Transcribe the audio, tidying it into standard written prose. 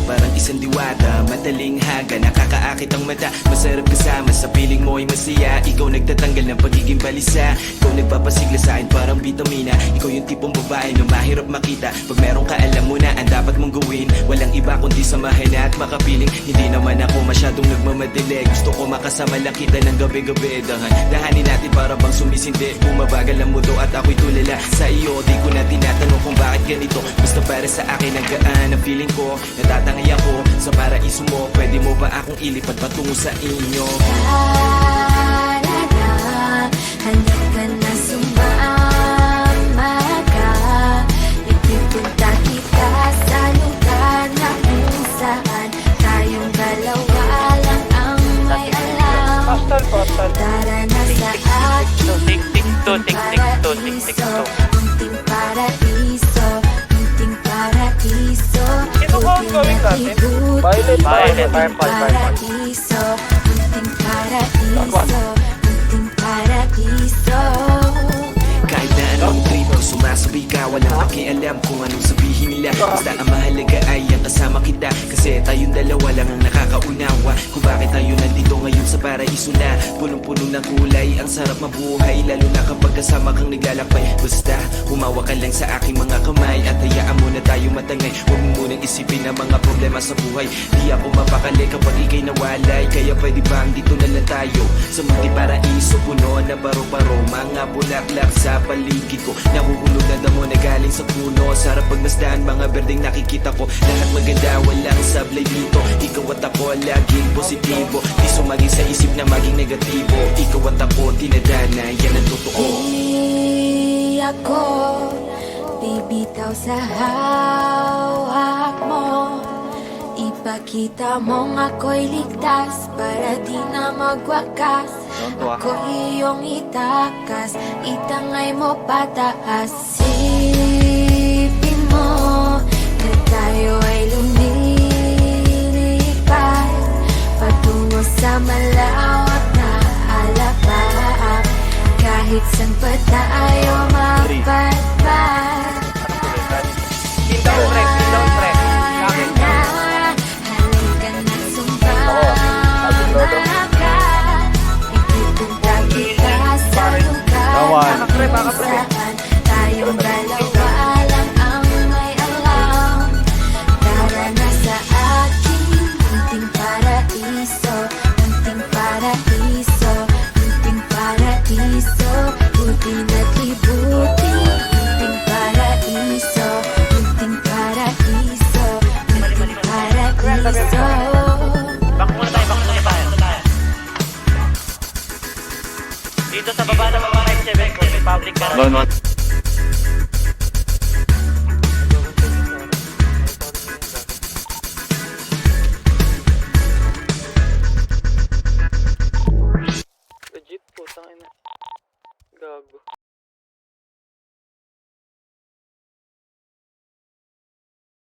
parang isang diwata. Madaling haga, nakakaakit ang mata. Masarap kasama, sa piling mo ay masaya. Ikaw nagtatanggal ng pagiging balisa. Ikaw nagpapasigla sa akin parang vitamina. Ikaw yung tipong babae na mahirap makita. Pag meron ka alam mo na ang dapat mong gawin. Walang iba kundi samahan at makapiling. Hindi naman ako masyadong nagmamadali. Gusto ko makasama lang kita ng gabi-gabi. Dahanin natin para bang sumisindi. Bumabagal ang mundo at ako'y tulala sa iyo. Di ko na tinatanong kung bakit ganito. Basta para sa akin ang gaan ang feeling ko. Natatangay ako sa paraiso mo. Pwede mo ba akong ilipat patungo sa inyo? Halika na sumama ka. Ipipunta kita sa lugar na kung saan tayong dalawa lang ang may alam. Tara na sa akin munting paraiso, munting paraiso. Ito ko ang gawin natin. Violet, paraiso, munting paraiso, munting paraiso. Kahit na anong trip ko sumasabi ka. Walang pakialam kung anong sabihin nila. Basta ang mahalaga ay ang kasama kita. Kasi tayong dalawa lang ang nakakaunawa kung bakit tayo nandito ngayon sa paraiso na punong-puno ng kulay. Ang sarap mabuhay, lalo na kapag kasama kang naglalakbay. Basta humawa ka lang sa aking mga kamay at hayaan mo na tayo matangay. Huwag mo munang isipin ang mga problema sa buhay. Di ako mapakali kapag ikay nawalay. Kaya pwede bang dito na lang tayo sa munting paraiso, puno na baro-baro, mga bulaklak sa paligid ko. Nahuhulog na damo na galing sa puno. Sarap pagmasdan, mga berdeng nakikita ko. Lahat maganda, walang sablay dito. Ikaw at ako, laging positibo. Di sumagi sa isip na maging negatibo. Ikaw at ako, tinadana, yan ang totoo. Di ako bibitaw sa hawak mo. Ipakita mong ako'y ligtas para di na magwakas. Ako'y iyong itakas, itangay mo pataas. Isipin mo na tayo ay lumilipas patungo sa malawak na alapaap. Kahit saan pa tayo mapatpat. Down track. Halika na sumama ka. Ipipunta kita sa lugar na kung saan tayong dalawa lang ang may alam. Tara na sa akin, munting paraiso, munting paraiso, munting paraiso. Buti na't libuti, munting paraiso, munting paraiso, munting paraiso. Back muna tayo. Dito sa baba ng mga 7 public car.